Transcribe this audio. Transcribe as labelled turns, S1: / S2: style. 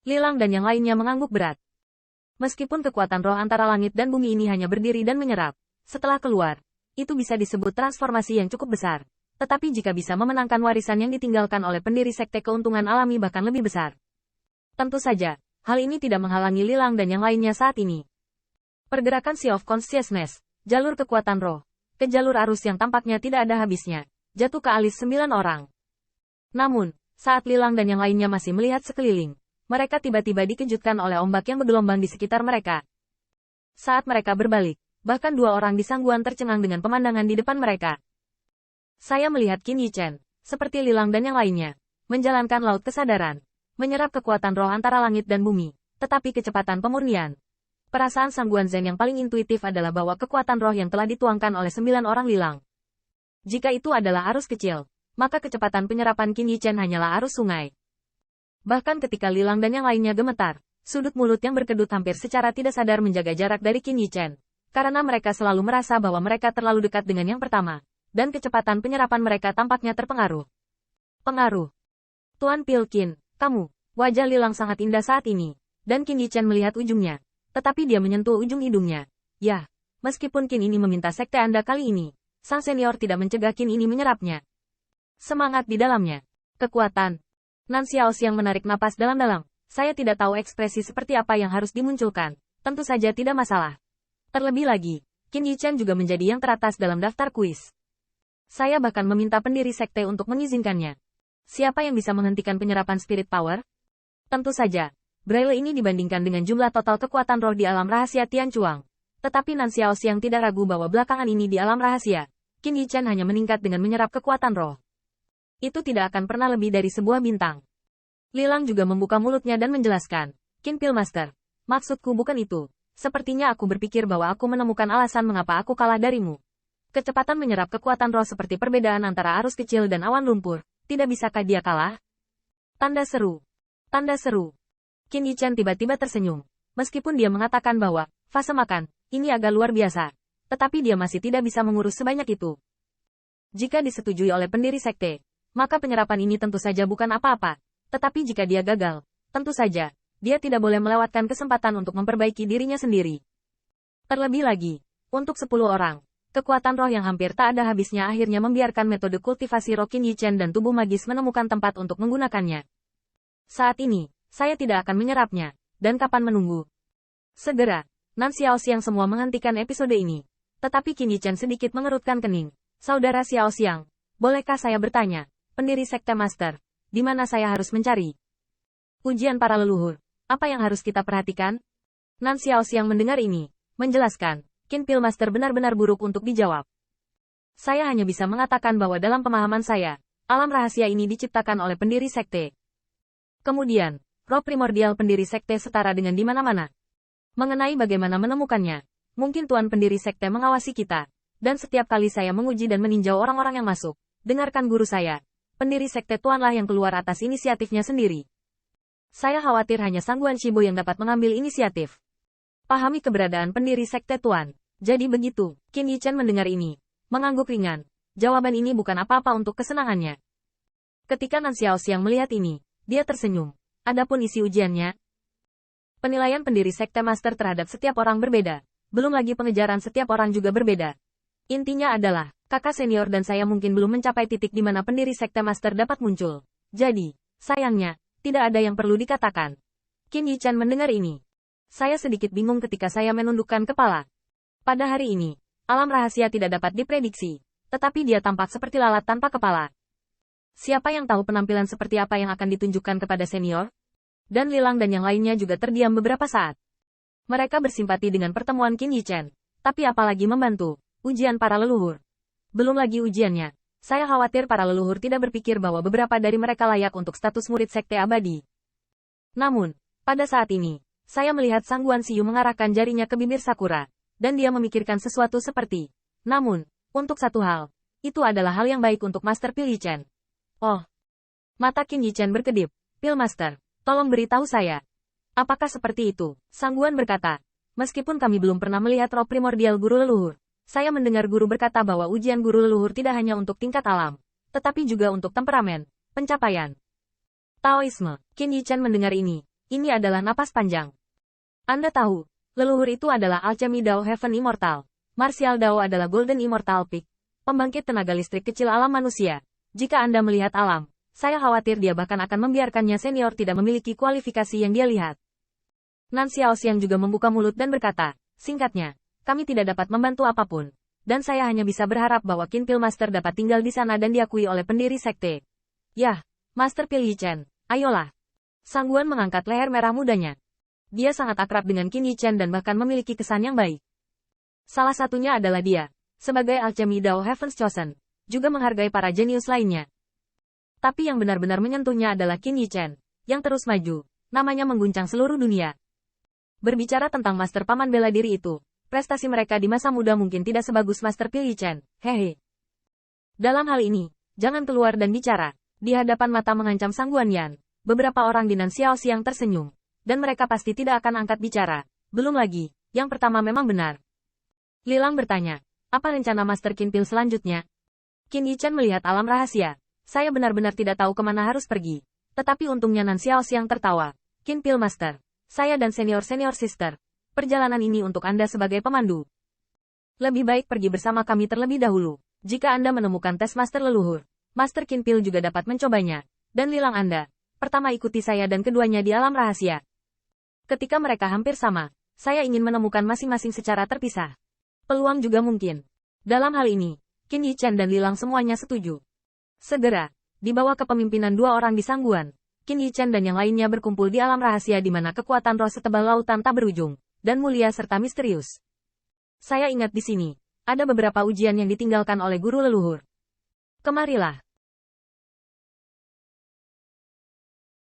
S1: Lilang dan yang lainnya mengangguk berat. Meskipun kekuatan roh antara langit dan bumi ini hanya berdiri dan menyerap, setelah keluar, itu bisa disebut transformasi yang cukup besar. Tetapi jika bisa memenangkan warisan yang ditinggalkan oleh pendiri sekte, keuntungan alami bahkan lebih besar. Tentu saja, hal ini tidak menghalangi Lilang dan yang lainnya saat ini. Pergerakan Sea of Consciousness, jalur kekuatan roh, ke jalur arus yang tampaknya tidak ada habisnya, jatuh ke alis 9 orang. Namun, saat Lilang dan yang lainnya masih melihat sekeliling, mereka tiba-tiba dikejutkan oleh ombak yang bergelombang di sekitar mereka. Saat mereka berbalik, bahkan 2 orang di Sangguan tercengang dengan pemandangan di depan mereka. Saya melihat Qin Yichen, seperti Lilang dan yang lainnya, menjalankan laut kesadaran, menyerap kekuatan roh antara langit dan bumi, tetapi kecepatan pemurnian. Perasaan Sangguan Zhen yang paling intuitif adalah bahwa kekuatan roh yang telah dituangkan oleh 9 orang Lilang. Jika itu adalah arus kecil, maka kecepatan penyerapan Qin Yichen hanyalah arus sungai. Bahkan ketika Lilang dan yang lainnya gemetar, sudut mulut yang berkedut hampir secara tidak sadar menjaga jarak dari Qin Yichen, karena mereka selalu merasa bahwa mereka terlalu dekat dengan yang pertama. Dan kecepatan penyerapan mereka tampaknya terpengaruh. Pengaruh. Tuan Pilkin, kamu, wajah Lilang sangat indah saat ini. Dan Qin Yichen melihat ujungnya. Tetapi dia menyentuh ujung hidungnya. Ya, meskipun Qin ini meminta sekte Anda kali ini, sang senior tidak mencegah Qin ini menyerapnya. Semangat di dalamnya. Kekuatan. Nan Xiaoxiang menarik napas dalam-dalam. Saya tidak tahu ekspresi seperti apa yang harus dimunculkan. Tentu saja tidak masalah. Terlebih lagi, Qin Yichen juga menjadi yang teratas dalam daftar kuis. Saya bahkan meminta pendiri sekte untuk mengizinkannya. Siapa yang bisa menghentikan penyerapan spirit power? Tentu saja, Braille ini dibandingkan dengan jumlah total kekuatan roh di alam rahasia Tian Chuang. Tetapi Nan Xiaoxiang tidak ragu bahwa belakangan ini di alam rahasia, Qin Yichen hanya meningkat dengan menyerap kekuatan roh. Itu tidak akan pernah lebih dari sebuah bintang. Lilang juga membuka mulutnya dan menjelaskan, Qin Pilmaster, maksudku bukan itu. Sepertinya aku berpikir bahwa aku menemukan alasan mengapa aku kalah darimu. Kecepatan menyerap kekuatan roh seperti perbedaan antara arus kecil dan awan lumpur. Tidak bisakah dia kalah? Tanda seru. Tanda seru. Qin Yichen tiba-tiba tersenyum. Meskipun dia mengatakan bahwa, fase makan, ini agak luar biasa. Tetapi dia masih tidak bisa mengurus sebanyak itu. Jika disetujui oleh pendiri sekte, maka penyerapan ini tentu saja bukan apa-apa. Tetapi jika dia gagal, tentu saja, dia tidak boleh melewatkan kesempatan untuk memperbaiki dirinya sendiri. Terlebih lagi, untuk 10 orang. Kekuatan roh yang hampir tak ada habisnya akhirnya membiarkan metode kultivasi roh Qin Yichen dan tubuh magis menemukan tempat untuk menggunakannya. Saat ini, saya tidak akan menyerapnya. Dan kapan menunggu? Segera, Nan Xiaoxiang semua menghentikan episode ini. Tetapi Qin Yichen sedikit mengerutkan kening. Saudara Xiaoxiang, bolehkah saya bertanya, pendiri sekte master, di mana saya harus mencari? Ujian para leluhur, apa yang harus kita perhatikan? Nan Xiaoxiang mendengar ini, menjelaskan. Qin Pilmaster benar-benar buruk untuk dijawab. Saya hanya bisa mengatakan bahwa dalam pemahaman saya, alam rahasia ini diciptakan oleh pendiri sekte. Kemudian, roh primordial pendiri sekte setara dengan di mana-mana. Mengenai bagaimana menemukannya, mungkin tuan pendiri sekte mengawasi kita. Dan setiap kali saya menguji dan meninjau orang-orang yang masuk, dengarkan guru saya. Pendiri sekte tuanlah yang keluar atas inisiatifnya sendiri. Saya khawatir hanya Sangguan Shibo yang dapat mengambil inisiatif. Pahami keberadaan pendiri sekte tuan. Jadi begitu, Qin Yichen mendengar ini. Mengangguk ringan. Jawaban ini bukan apa-apa untuk kesenangannya. Ketika Nan Xiaoxiang melihat ini, dia tersenyum. Adapun isi ujiannya, penilaian pendiri sekte master terhadap setiap orang berbeda. Belum lagi pengejaran setiap orang juga berbeda. Intinya adalah, kakak senior dan saya mungkin belum mencapai titik di mana pendiri sekte master dapat muncul. Jadi, sayangnya, tidak ada yang perlu dikatakan. Qin Yichen mendengar ini. Saya sedikit bingung ketika saya menundukkan kepala. Pada hari ini, alam rahasia tidak dapat diprediksi, tetapi dia tampak seperti lalat tanpa kepala. Siapa yang tahu penampilan seperti apa yang akan ditunjukkan kepada senior? Dan Lilang dan yang lainnya juga terdiam beberapa saat. Mereka bersimpati dengan pertemuan Qin Yichen, tapi apalagi membantu ujian para leluhur. Belum lagi ujiannya. Saya khawatir para leluhur tidak berpikir bahwa beberapa dari mereka layak untuk status murid sekte abadi. Namun, pada saat ini, saya melihat Sangguan Siyu mengarahkan jarinya ke bibir Sakura, dan dia memikirkan sesuatu seperti, namun, untuk satu hal, itu adalah hal yang baik untuk Master Pil Yichen. Oh, mata Qin Yichen berkedip. Pil Master, tolong beritahu saya. Apakah seperti itu? Sangguan berkata, meskipun kami belum pernah melihat roh primordial guru leluhur, saya mendengar guru berkata bahwa ujian guru leluhur tidak hanya untuk tingkat alam, tetapi juga untuk temperamen, pencapaian. Taoisme, Qin Yichen mendengar ini. Ini adalah napas panjang. Anda tahu, leluhur itu adalah Alchemy Dao Heaven Immortal. Martial Dao adalah Golden Immortal Peak, pembangkit tenaga listrik kecil alam manusia. Jika Anda melihat alam, saya khawatir dia bahkan akan membiarkannya senior tidak memiliki kualifikasi yang dia lihat. Nan Xiaoxiang juga membuka mulut dan berkata, singkatnya, kami tidak dapat membantu apapun. Dan saya hanya bisa berharap bahwa Qin Pil Master dapat tinggal di sana dan diakui oleh pendiri sekte. Yah, Master Pil Yichen, ayolah. Sang Guan mengangkat leher merah mudanya. Dia sangat akrab dengan Qin Yichen dan bahkan memiliki kesan yang baik. Salah satunya adalah dia, sebagai Alchemy Dao Heaven's Chosen, juga menghargai para jenius lainnya. Tapi yang benar-benar menyentuhnya adalah Qin Yichen, yang terus maju, namanya mengguncang seluruh dunia. Berbicara tentang Master Paman bela diri itu, prestasi mereka di masa muda mungkin tidak sebagus Master Pil Yichen, hehe. Dalam hal ini, jangan keluar dan bicara. Di hadapan mata mengancam Sang Guan Yan, beberapa orang di Nan Xiaoxiang tersenyum, dan mereka pasti tidak akan angkat bicara. Belum lagi, yang pertama memang benar. Lilang bertanya, apa rencana Master Qin Pil selanjutnya? Qin Yichen melihat alam rahasia. Saya benar-benar tidak tahu kemana harus pergi. Tetapi untungnya Nan Xiaoxiang tertawa. Qin Pil Master, saya dan senior-senior sister. Perjalanan ini untuk Anda sebagai pemandu. Lebih baik pergi bersama kami terlebih dahulu. Jika Anda menemukan tes Master Leluhur, Master Qin Pil juga dapat mencobanya. Dan lilang Anda, pertama ikuti saya dan keduanya di alam rahasia. Ketika mereka hampir sama, saya ingin menemukan masing-masing secara terpisah. Peluang juga mungkin. Dalam hal ini, Qin Yichen dan Lilang semuanya setuju. Segera, di bawah kepemimpinan dua orang di Sang Guan, Qin Yichen dan yang lainnya berkumpul di alam rahasia di mana kekuatan roh setebal lautan tak berujung, dan mulia serta misterius. Saya ingat di sini, ada beberapa ujian yang ditinggalkan oleh guru leluhur. Kemarilah.